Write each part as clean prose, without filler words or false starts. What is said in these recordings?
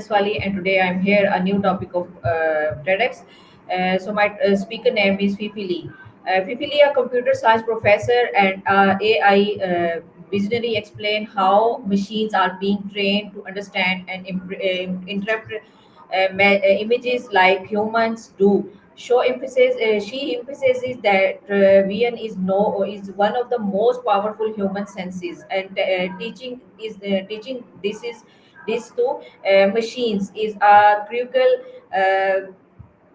Wali, and today I'm here a new topic of TEDx. So my speaker name is Fei-Fei Li. Fei-Fei Li, a computer science professor and AI visionary, explain how machines are being trained to understand and interpret images like humans do. She emphasizes that vision is one of the most powerful human senses, and teaching this to machines is a critical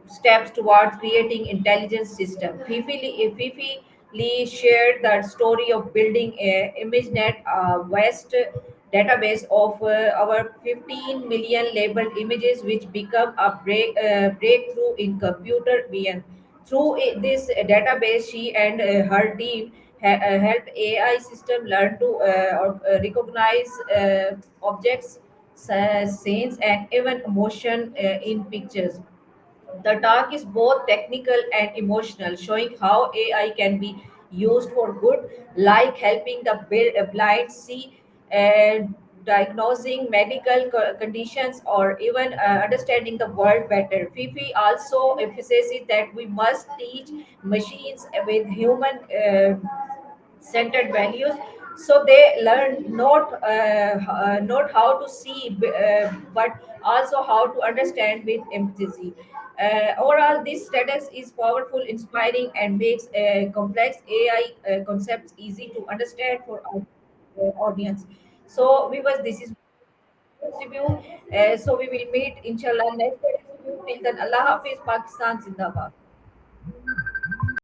steps towards creating intelligent system. Fifi Lee shared the story of building a ImageNet West database of our 15 million labeled images, which become a breakthrough in computer vision. Through this database, she and her team helped AI system learn to recognize objects, scenes, and even emotion in pictures. The talk is both technical and emotional, showing how AI can be used for good, like helping the blind see, and diagnosing medical conditions, or even understanding the world better. Fifi also emphasizes that we must teach machines with human centered values, so they learn not how to see but also how to understand with empathy. Overall, this status is powerful, inspiring, and makes complex AI concepts easy to understand for our audience. So this is review. So we will meet inshallah next review. Till then, Allah Hafiz, Pakistan Zindabad.